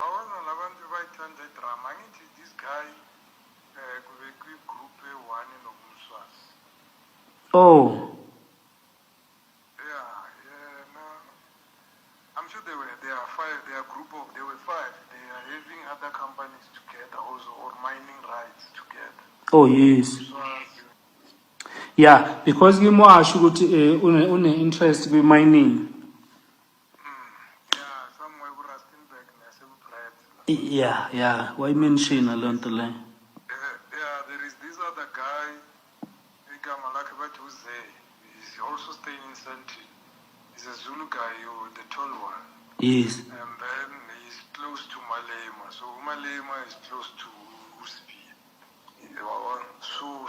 Awona labantu bayithanda idrama ngithi this guy kube kwi-group e-1 nokumswazi. Oh. I'm sure there were five. They were five. They are having other companies together also, or mining rights together. Oh yes. Yeah, because you more ukuthi une interest with mining. Yeah, somewhere with Rustenburg naseBrett. Yeah. Why mention along the line? Yeah, there is this other guy, igama lakhe bathi uZe. He's also staying in Sandton. He's a Zulu guy, the tall one. Yes. And then he's close to Malema. So Malema is close to Uspi.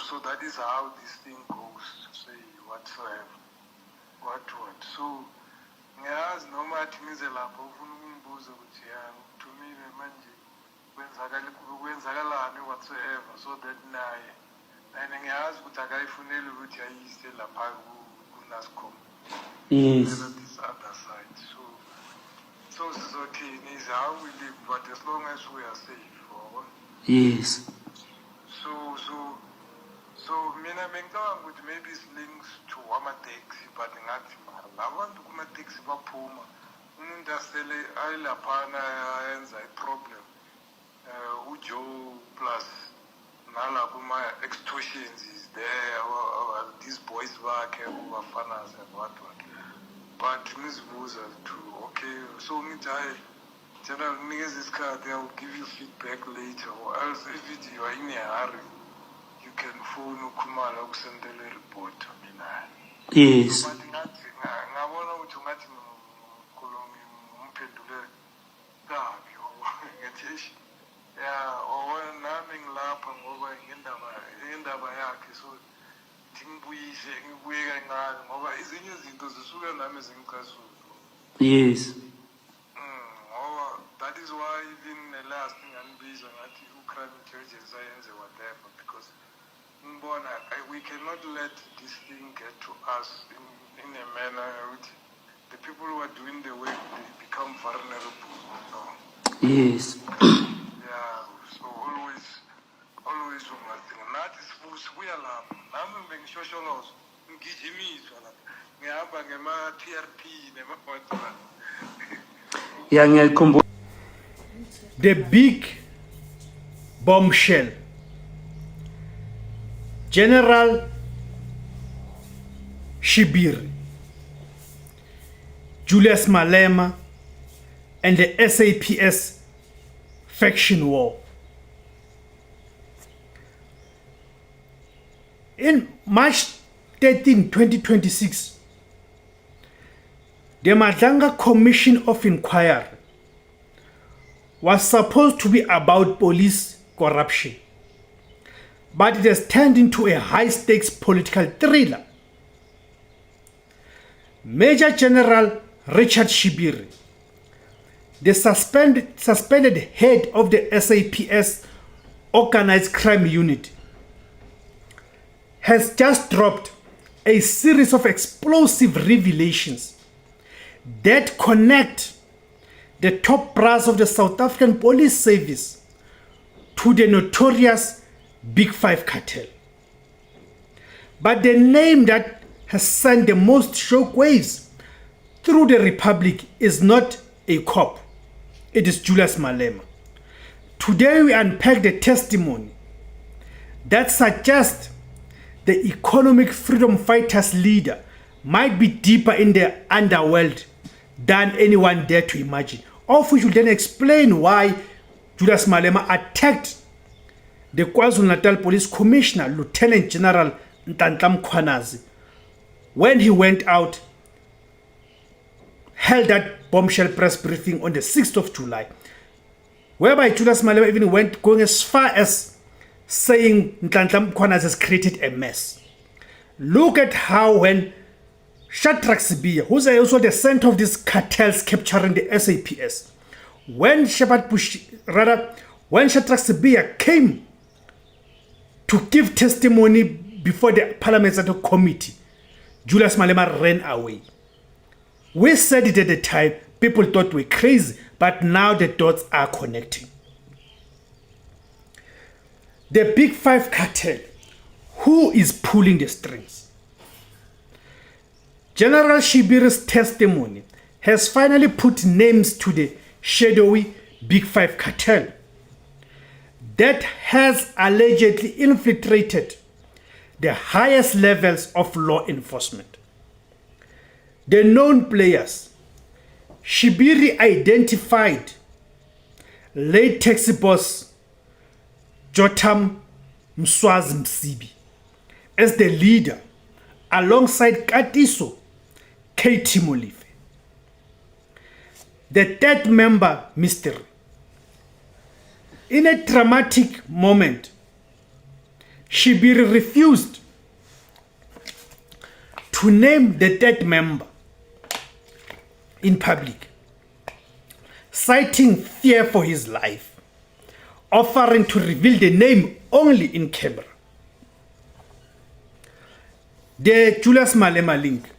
So that is how this thing goes, to say whatsoever. What. So, ngiyazi noma athi ngize lapho ufuna ukungibuza ukuthi uthumile manje kwenzakalani whatsoever, so that naye ngiyazi ukuthi akayifuneli ukuthi ayise lapha kuNASCOM. Yes. This other side. So sizothini is how we live, but as long as we are safe. Yes. So mina mengicabanga ukuthi maybe it links to ama-taxi, but ngathi abantu kuma-taxi baphuma umuntu asele ayilaphana ayenza i-problem uJoe plus nalapho ma-extortions is there, these boys bakhe ubafanazi and what. But ngizibuza to okay, so ngithi hayi general nginikeza isikhathi, I will give you feedback later, or else if you are in a hurry you can phone uKhumalo ukusendela i-report mina. Yes. But ngathi ngabona ukuthi ngathi ngikhulumi umphendule kabi ngathi nami ngilapha ngoba ngendaba yakhe, so ngibuyise ngibuye kancane ngoba ezinye izinto zisuka nami zingicasula. Yes. That is why even the last thing angibiza ngathi crime intelligence ayenze whatever, because we cannot let this thing get to us in a manner which the people who are doing the work, they become vulnerable. No. Yes. So always ungathina nathi sibuya lapha nami bengishosholoza ngigijimiswa lapha ngihamba ngema-TRP nema-WhatsApp. Yeah, ngiyakhumbula. The big bombshell. General Shibiri, Julius Malema, and the SAPS faction war. In March 13, 2026, the Madlanga Commission of Inquiry was supposed to be about police corruption, but it has turned into a high-stakes political thriller. Major General Richard Shibiri, the suspended head of the SAPS Organized Crime Unit, has just dropped a series of explosive revelations that connect the top brass of the South African Police Service to the notorious Big Five cartel. But the name that has sent the most shockwaves through the Republic is not a cop. It is Julius Malema. Today we unpack the testimony that suggests the economic freedom fighters leader might be deeper in the underworld than anyone dared to imagine, of which will then explain why Julius Malema attacked the KwaZulu-Natal Police Commissioner, Lieutenant General Ntantla Mkhwanazi, when he went out, held that bombshell press briefing on the 6th of July, whereby Julius Malema even going as far as saying Ntantla Mkhwanazi has created a mess. Look at how when Shadrack Sibiya, who's also the center of these cartels capturing the SAPS, when Shadrack Sibiya came to give testimony before the parliamentary committee, Julius Malema ran away. We said it at the time, people thought we were crazy, but now the dots are connecting. The Big Five cartel, who is pulling the strings? General Shibiri's testimony has finally put names to the shadowy Big Five cartel that has allegedly infiltrated the highest levels of law enforcement. The known players: Shibiri identified late taxi boss Jotam Mswazi Msibi as the leader alongside Katiso Katie Molive. The third member, Mystery. In a dramatic moment, Shibiri refused to name the third member in public, citing fear for his life, offering to reveal the name only in camera. The Julius Malema link.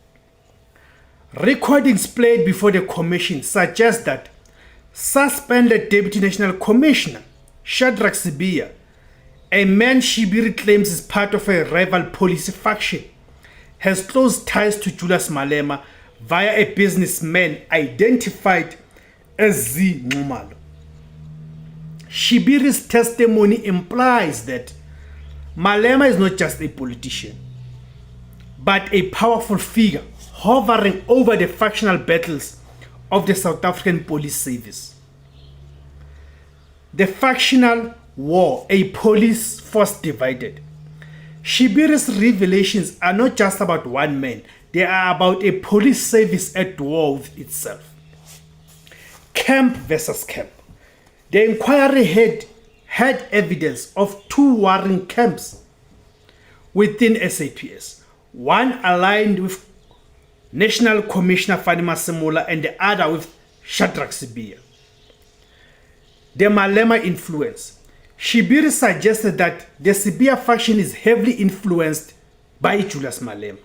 Recordings played before the commission suggest that suspended Deputy National Commissioner Shadrack Sibiya, a man Shibiri claims is part of a rival police faction, has close ties to Julius Malema via a businessman identified as Z Nxumalo. Shibiri's testimony implies that Malema is not just a politician, but a powerful figure hovering over the factional battles of the South African Police Service. The factional war, a police force divided. Shibiri's revelations are not just about one man, they are about a police service at war with itself. Camp versus camp. The inquiry had evidence of two warring camps within SAPS, one aligned with National Commissioner Fani Masemola and the other with Shadrack Sibiya. The Malema influence. Shibiri suggested that the Sibiya faction is heavily influenced by Julius Malema.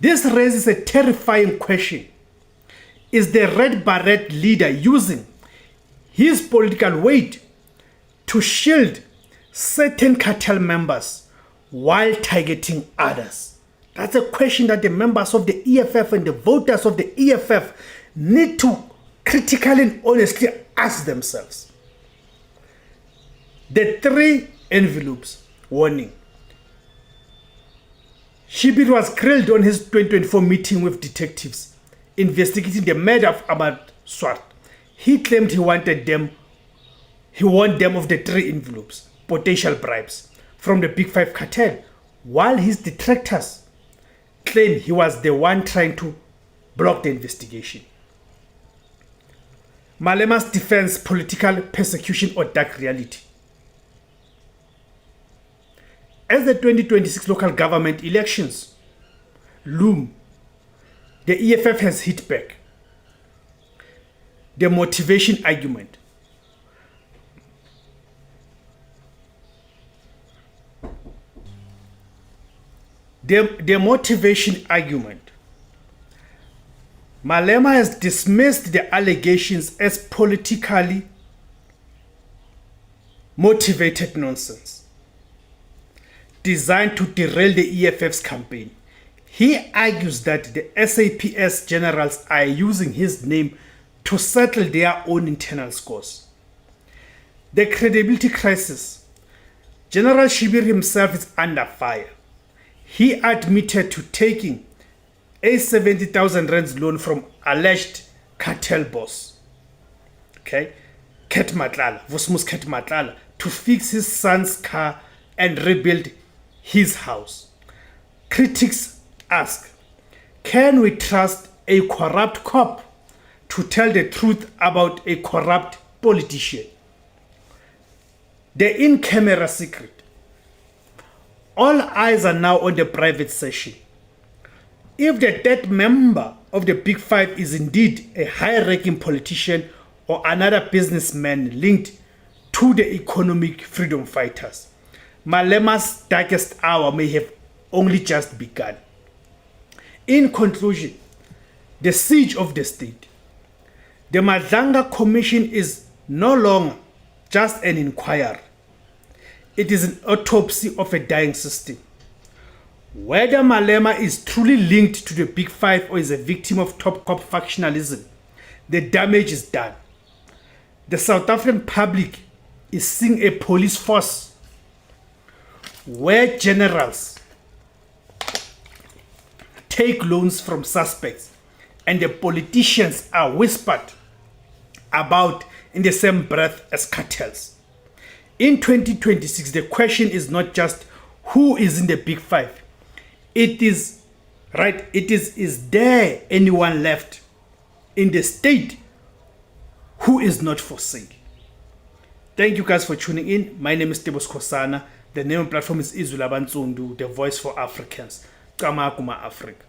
This raises a terrifying question. Is the Red Beret leader using his political weight to shield certain cartel members while targeting others? That's a question that the members of the EFF and the voters of the EFF need to critically and honestly ask themselves. The 3 envelopes warning. Shibiri was grilled on his 2024 meeting with detectives investigating the murder of Ahmad Swart. He claimed he won them of the 3 envelopes, potential bribes, from the Big Five cartel, while his detractors claim he was the one trying to block the investigation. Malema's defense: political persecution or dark reality. As the 2026 local government elections loom, the EFF has hit back. The motivation argument. The motivation argument. Malema has dismissed the allegations as politically motivated nonsense designed to derail the EFF's campaign. He argues that the SAPS generals are using his name to settle their own internal scores. The credibility crisis. General Shibiri himself is under fire. He admitted to taking a 70,000 rands loan from alleged cartel boss, Ket Matlala, Vosmus Ket Matlala, to fix his son's car and rebuild his house. Critics ask, can we trust a corrupt cop to tell the truth about a corrupt politician? The in-camera secret. All eyes are now on the private session. If the third member of the Big Five is indeed a high-ranking politician or another businessman linked to the economic freedom fighters, Malema's darkest hour may have only just begun. In conclusion, the siege of the state. The Madlanga Commission is no longer just an inquiry. It is an autopsy of a dying system. Whether Malema is truly linked to the Big Five or is a victim of top cop factionalism, the damage is done. The South African public is seeing a police force where generals take loans from suspects and the politicians are whispered about in the same breath as cartels. In 2026, the question is not just who is in the Big Five. Is there anyone left in the state who is not for sale? Thank you guys for tuning in. My name is Tebos Kosana. The name of the platform is Izwi Labansundu, the voice for Africans. Kama Kuma Africa.